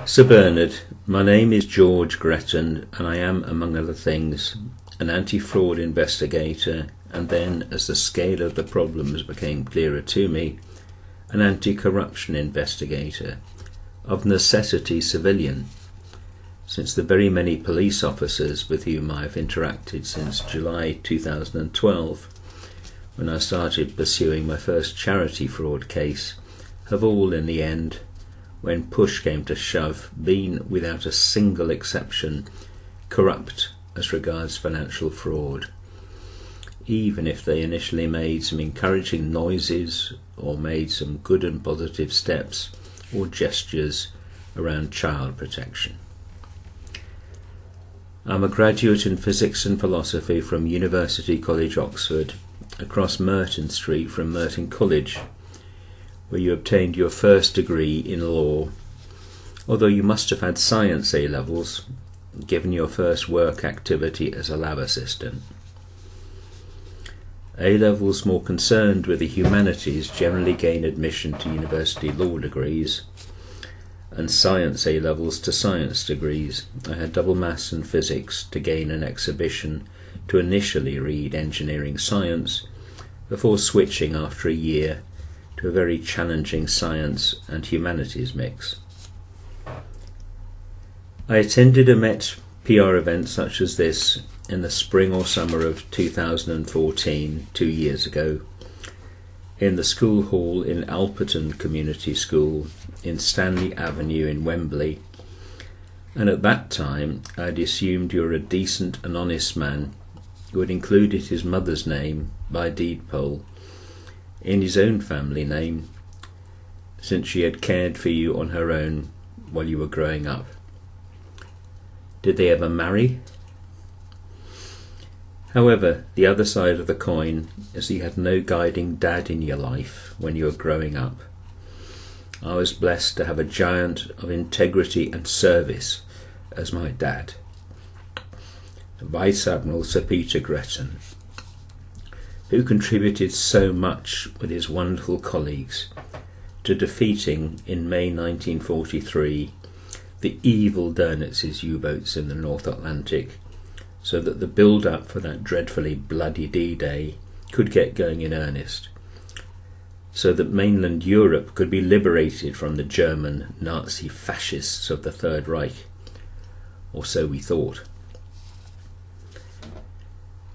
Sir Bernard, my name is George Gretton, and I am, among other things, an anti-fraud investigator, and then, as the scale of the problems became clearer to me, an anti-corruption investigator, of necessity civilian, since the very many police officers with whom I have interacted since July 2012, when I started pursuing my first charity fraud case, have all in the end, when push came to shove, been, without a single exception, corrupt as regards financial fraud, even if they initially made some encouraging noises or made some good and positive steps or gestures around child protection. I'm a graduate in physics and philosophy from University College, Oxford, across Merton Street from Merton College, where you obtained your first degree in law, although you must have had science A-levels, given your first work activity as a lab assistant. A-levels more concerned with the humanities generally gain admission to university law degrees, and science A-levels to science degrees. I had double maths and physics to gain an exhibition to initially read engineering science, before switching after a year to a very challenging science and humanities mix. I attended and met PR events such as this in the spring or summer of 2014, 2 years ago, in the school hall in Alperton Community School in Stanley Avenue in Wembley, and at that time I had assumed you were a decent and honest man who had included his mother's name by deed poll in his own family name, since she had cared for you on her own while you were growing up. Did they ever marry? However, the other side of the coin is you had no guiding dad in your life when you were growing up. I was blessed to have a giant of integrity and service as my dad, Vice Admiral Sir Peter Gretton, who contributed so much with his wonderful colleagues to defeating in May 1943 the evil Donitz's U-boats in the North Atlantic, so that the build-up for that dreadfully bloody D-Day could get going in earnest, so that mainland Europe could be liberated from the German Nazi fascists of the Third Reich, or so we thought.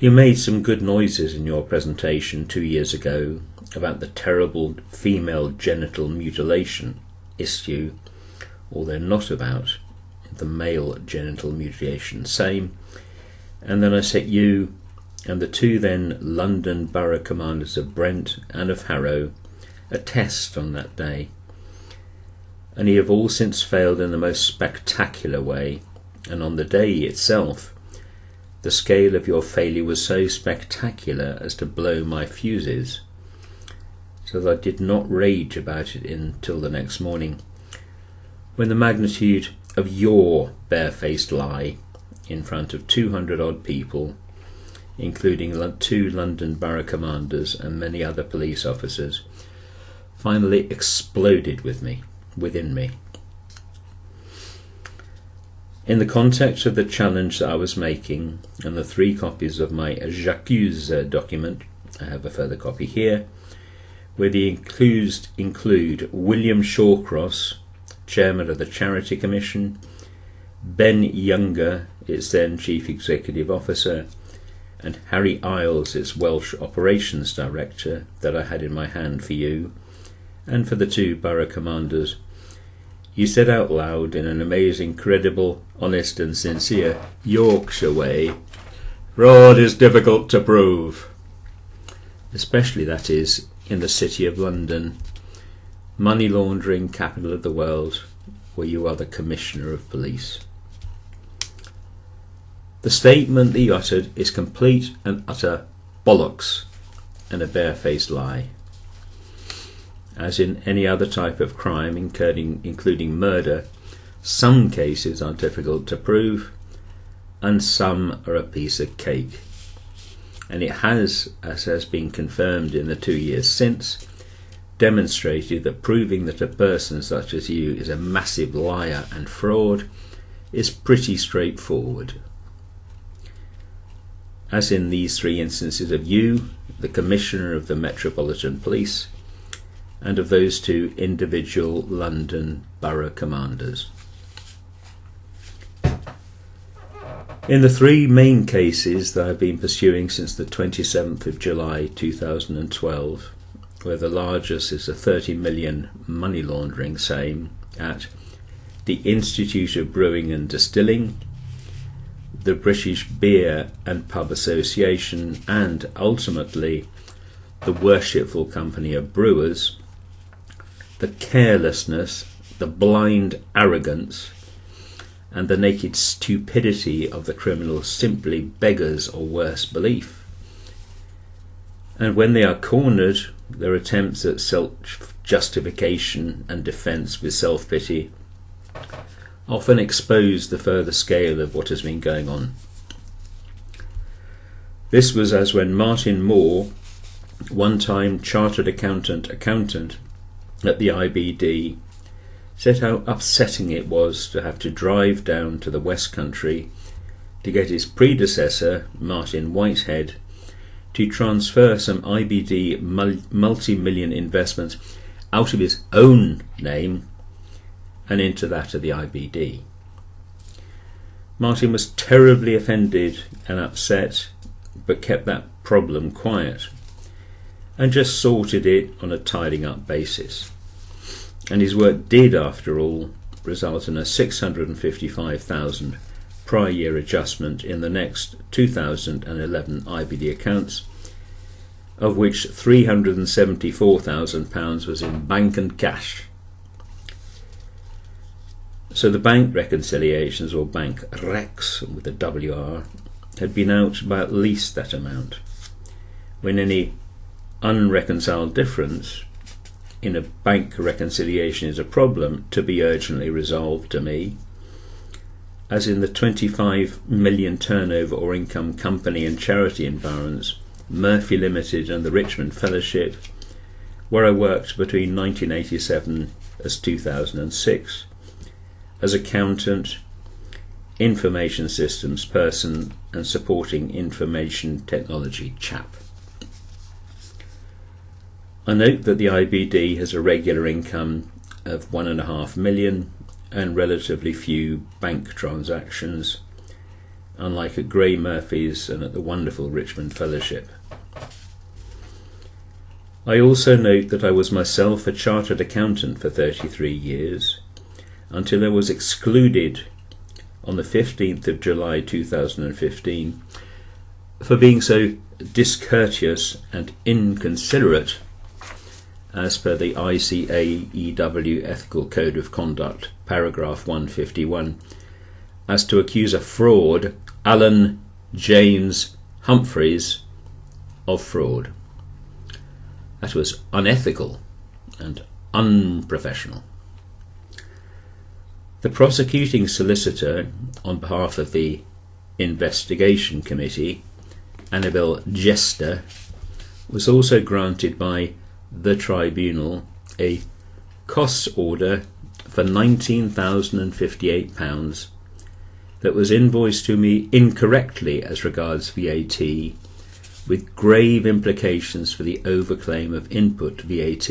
You made some good noises in your presentation 2 years ago about the terrible female genital mutilation issue, although not about the male genital mutilation, same. And then I set you and the two then London Borough Commanders of Brent and of Harrow a test on that day, and ye have all since failed in the most spectacular way, and on the day itself the scale of your failure was so spectacular as to blow my fuses, so that I did not rage about it until the next morning, when the magnitude of your barefaced lie in front of 200-odd people, including 2 London Borough Commanders and many other police officers, finally exploded within me. In the context of the challenge that I was making, and the 3 copies of my J'accuse document, I have a further copy here, where the accused include William Shawcross, Chairman of the Charity Commission, Ben Younger, its then Chief Executive Officer, and Harry Isles, its Welsh Operations Director, that I had in my hand for you, and for the 2 Borough Commanders. You said out loud in an amazing, credible, honest and sincere Yorkshire way, "Fraud is difficult to prove," especially, that is, in the City of London, money laundering capital of the world, where you are the Commissioner of Police. The statement that you uttered is complete and utter bollocks and a barefaced lie. As in any other type of crime, including murder, some cases are difficult to prove and some are a piece of cake. And it has, as has been confirmed in the 2 years since, demonstrated that proving that a person such as you is a massive liar and fraud is pretty straightforward. As in these 3 instances of you, the Commissioner of the Metropolitan Police, and of those 2 individual London Borough Commanders. In the 3 main cases that I've been pursuing since the 27th of July 2012, where the largest is a 30 million money laundering scheme at the Institute of Brewing and Distilling, the British Beer and Pub Association, and ultimately the Worshipful Company of Brewers, the carelessness, the blind arrogance, and the naked stupidity of the criminal simply beggars or worse belief. And when they are cornered, their attempts at self-justification and defence with self-pity often expose the further scale of what has been going on. This was as when Martin Moore, one-time chartered accountant at the IBD, said how upsetting it was to have to drive down to the West Country to get his predecessor, Martin Whitehead, to transfer some IBD multi-million investments out of his own name and into that of the IBD. Martin was terribly offended and upset, but kept that problem quiet and just sorted it on a tidying up basis. And his work did, after all, result in a $655,000 prior year adjustment in the next 2011 IBD accounts, of which £374,000 was in bank and cash. So the bank reconciliations, or bank recs with a WR, had been out by at least that amount, when any unreconciled difference in a bank reconciliation is a problem to be urgently resolved to me, as in the 25 million turnover or income company and charity environments, Murphy Limited and the Richmond Fellowship, where I worked between 1987 as 2006 as accountant, information systems person and supporting information technology chap. I note that the IBD has a regular income of 1.5 million and relatively few bank transactions, unlike at Gray Murphy's and at the wonderful Richmond Fellowship. I also note that I was myself a chartered accountant for 33 years, until I was excluded on the 15th of July 2015 for being so discourteous and inconsiderate, as per the ICAEW Ethical Code of Conduct, paragraph 151, as to accuse a fraud, Alan James Humphreys, of fraud. That was unethical and unprofessional. The prosecuting solicitor, on behalf of the investigation committee, Annabel Jester, was also granted by the tribunal a costs order for £19,058 that was invoiced to me incorrectly as regards VAT, with grave implications for the overclaim of input VAT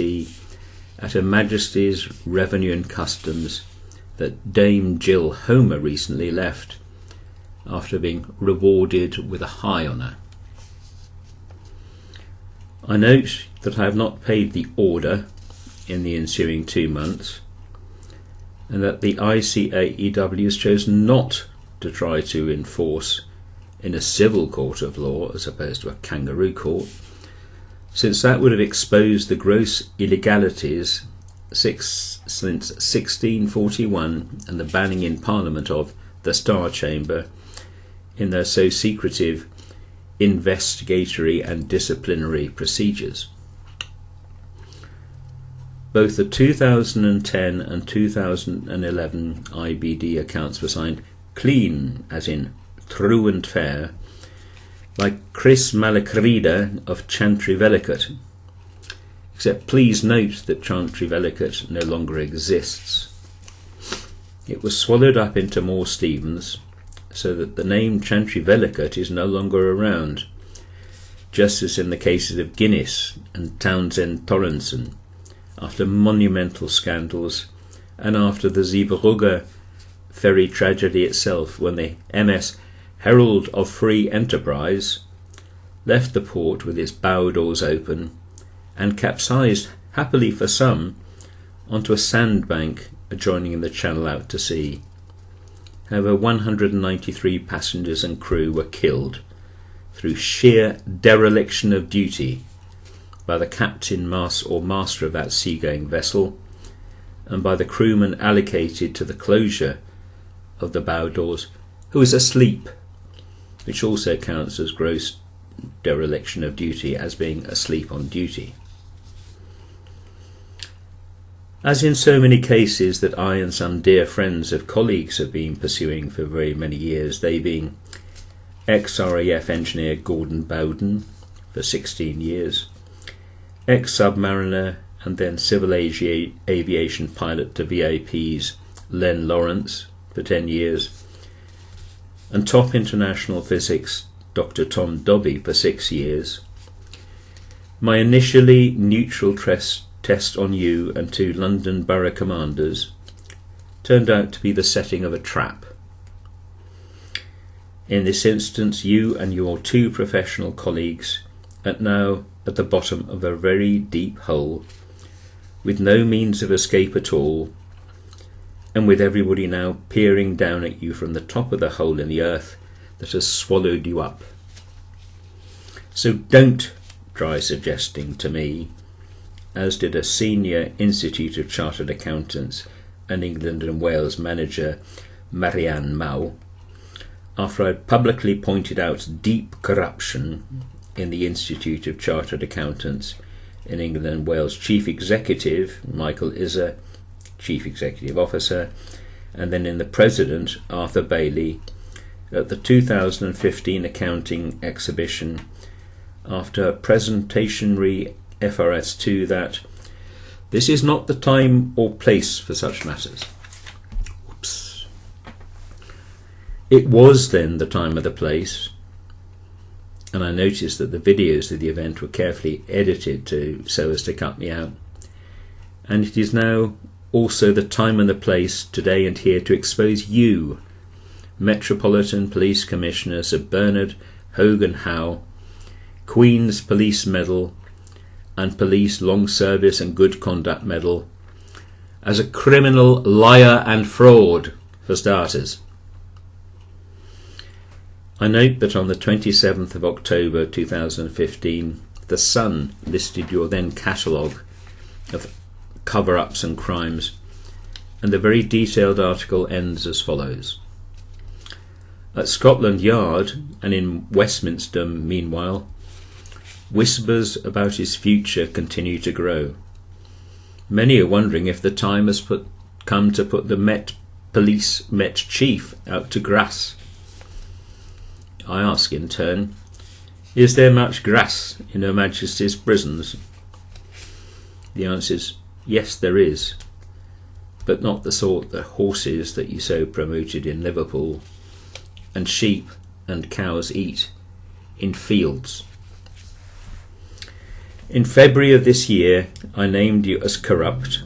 at Her Majesty's Revenue and Customs that Dame Jill Homer recently left after being rewarded with a high honour. I note that I have not paid the order in the ensuing 2 months, and that the ICAEW has chosen not to try to enforce in a civil court of law as opposed to a kangaroo court, since that would have exposed the gross illegalities since 1641 and the banning in Parliament of the Star Chamber in their so secretive investigatory and disciplinary procedures. Both the 2010 and 2011 IBD accounts were signed clean, as in true and fair, by Chris Malacrida of Chantry Velicott, except please note that Chantry Velicate no longer exists. It was swallowed up into Moore Stephens, so that the name Chantry Velicate is no longer around, just as in the cases of Guinness and Townsend Torrenson, after monumental scandals, and after the Zeebrugge ferry tragedy itself, when the MS Herald of Free Enterprise left the port with its bow doors open and capsized, happily for some, onto a sandbank adjoining the channel out to sea. However, 193 passengers and crew were killed through sheer dereliction of duty by the captain or master of that seagoing vessel, and by the crewman allocated to the closure of the bow doors, who was asleep, which also counts as gross dereliction of duty, as being asleep on duty. As in so many cases that I and some dear friends of colleagues have been pursuing for very many years, they being ex-RAF engineer Gordon Bowden for 16 years, ex-submariner and then civil aviation pilot to VAPs Len Lawrence for 10 years, and top international physics Dr. Tom Dobby for 6 years. My initially neutral test on you and 2 London Borough Commanders turned out to be the setting of a trap. In this instance, you and your 2 professional colleagues are now at the bottom of a very deep hole, with no means of escape at all, and with everybody now peering down at you from the top of the hole in the earth that has swallowed you up. So don't try suggesting to me, as did a senior Institute of Chartered Accountants and England and Wales manager, Marianne Mao, after I'd publicly pointed out deep corruption in the Institute of Chartered Accountants in England and Wales Chief Executive, Michael Isser, Chief Executive Officer, and then in the President, Arthur Bailey, at the 2015 accounting exhibition, after a presentationary FRS2 that this is not the time or place for such matters. Oops. It was then the time or the place, and I noticed that the videos of the event were carefully edited so as to cut me out, and it is now also the time and the place today and here to expose you, Metropolitan Police Commissioner Sir Bernard Hogan Howe, Queen's Police Medal and Police Long Service and Good Conduct Medal, as a criminal liar and fraud, for starters. I note that on the 27th of October 2015, The Sun listed your then catalogue of cover-ups and crimes, and the very detailed article ends as follows. At Scotland Yard and in Westminster, meanwhile, whispers about his future continue to grow. Many are wondering if the time has come to put the Met Chief out to grass. I ask in turn, is there much grass in Her Majesty's prisons? The answer is, yes, there is, but not the sort that horses that you so promoted in Liverpool, and sheep and cows eat in fields. In February of this year, I named you as corrupt,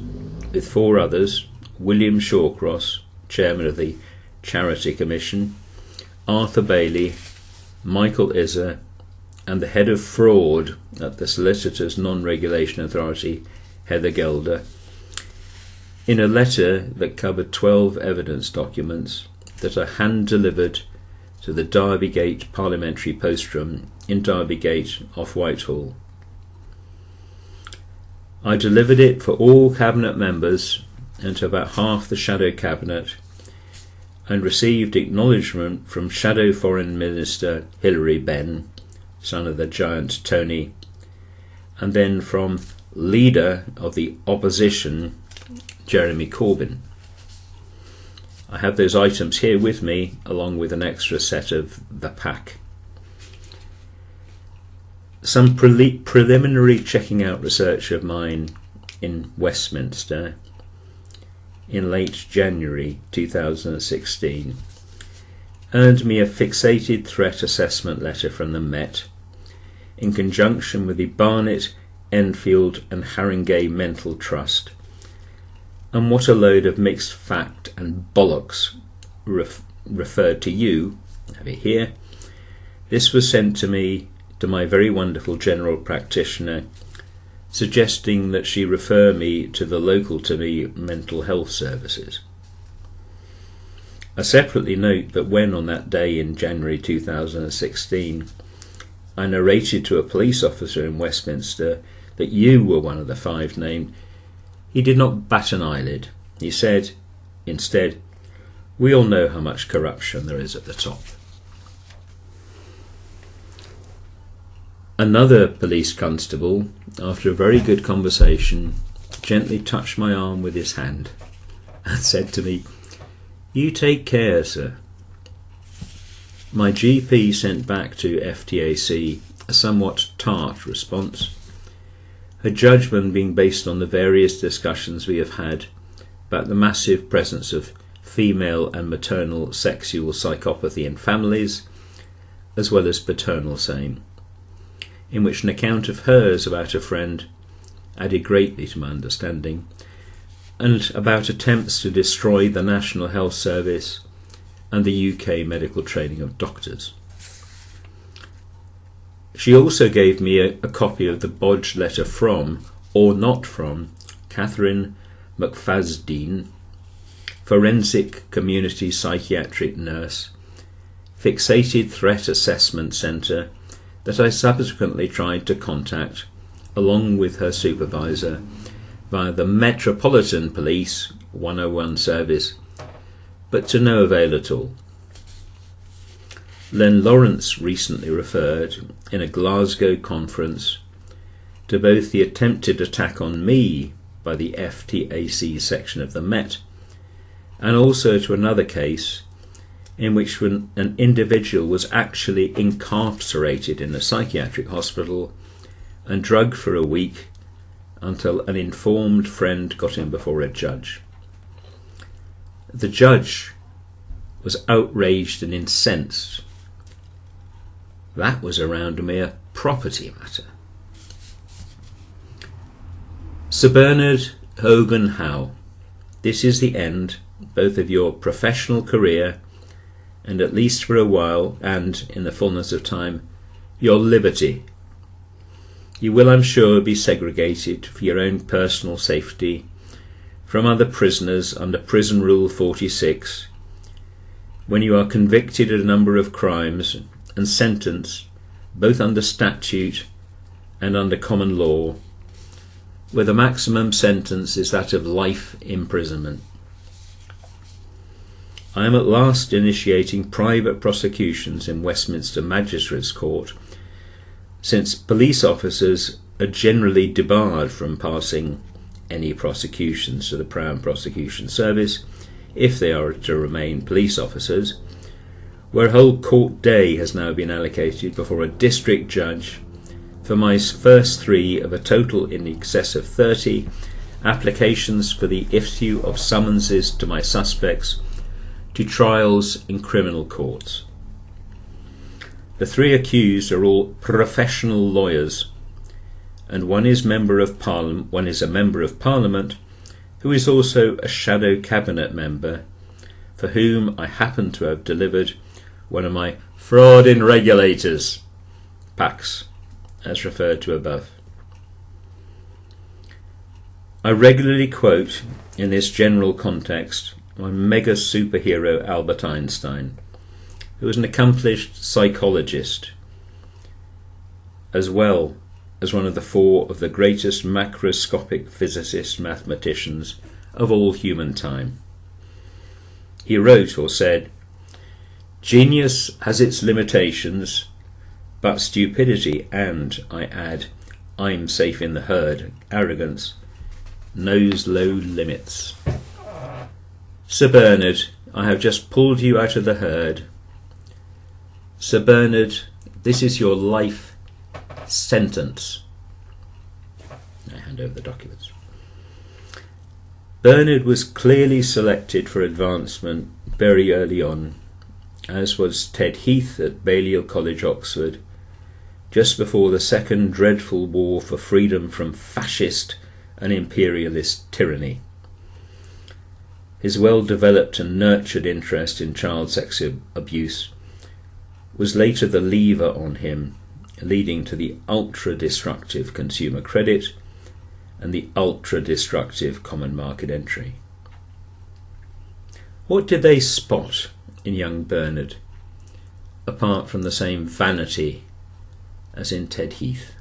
with 4 others, William Shawcross, Chairman of the Charity Commission, Arthur Bailey, Michael Isser, and the Head of Fraud at the Solicitors Non-Regulation Authority, Heather Gelder, in a letter that covered 12 evidence documents that are hand-delivered to the Derby Gate Parliamentary Post Room in Derby Gate off Whitehall. I delivered it for all Cabinet members and to about half the Shadow Cabinet, and received acknowledgement from Shadow Foreign Minister Hilary Benn, son of the giant Tony, and then from Leader of the Opposition Jeremy Corbyn. I have those items here with me, along with an extra set of the pack. Some preliminary checking out research of mine in Westminster in late January 2016 earned me a fixated threat assessment letter from the Met in conjunction with the Barnet, Enfield and Haringey Mental Trust. And what a load of mixed fact and bollocks referred to you, have it here. This was sent to me, to my very wonderful general practitioner, suggesting that she refer me to the local to me mental health services. I separately note that when on that day in January 2016 I narrated to a police officer in Westminster that you were one of the 5 named, he did not bat an eyelid. He said, instead, "We all know how much corruption there is at the top." Another police constable, after a very good conversation, gently touched my arm with his hand and said to me, "You take care, sir." My GP sent back to FTAC a somewhat tart response, her judgment being based on the various discussions we have had about the massive presence of female and maternal sexual psychopathy in families, as well as paternal same, in which an account of hers about a friend added greatly to my understanding, and about attempts to destroy the National Health Service and the UK medical training of doctors. She also gave me a copy of the bodged letter from, or not from, Catherine McFasdeen, forensic community psychiatric nurse, fixated threat assessment centre, that I subsequently tried to contact, along with her supervisor, via the Metropolitan Police 101 service, but to no avail at all. Len Lawrence recently referred, in a Glasgow conference, to both the attempted attack on me by the FTAC section of the Met, and also to another case in which an individual was actually incarcerated in a psychiatric hospital and drugged for a week until an informed friend got him before a judge. The judge was outraged and incensed. That was around a mere property matter. Sir Bernard Hogan Howe, this is the end both of your professional career and, at least for a while and in the fullness of time, your liberty. You will, I'm sure, be segregated for your own personal safety from other prisoners under Prison Rule 46 when you are convicted of a number of crimes and sentenced, both under statute and under common law, where the maximum sentence is that of life imprisonment. I am at last initiating private prosecutions in Westminster Magistrates Court, since police officers are generally debarred from passing any prosecutions to the Crown Prosecution Service if they are to remain police officers, where a whole court day has now been allocated before a district judge for my first 3 of a total in excess of 30 applications for the issue of summonses to my suspects to trials in criminal courts. The 3 accused are all professional lawyers, and one is a member of Parliament who is also a shadow cabinet member, for whom I happen to have delivered one of my fraud in regulators packs, as referred to above. I regularly quote, in this general context, my mega superhero Albert Einstein, who was an accomplished psychologist, as well as one of the 4 of the greatest macroscopic physicist mathematicians of all human time. He wrote or said, "Genius has its limitations, but stupidity and, I add, I'm safe in the herd, arrogance, knows low limits." Sir Bernard, I have just pulled you out of the herd. Sir Bernard, this is your life sentence. I hand over the documents. Bernard was clearly selected for advancement very early on, as was Ted Heath at Balliol College, Oxford, just before the second dreadful war for freedom from fascist and imperialist tyranny. His well-developed and nurtured interest in child sex abuse was later the lever on him, leading to the ultra-destructive consumer credit and the ultra-destructive common market entry. What did they spot in young Bernard, apart from the same vanity as in Ted Heath?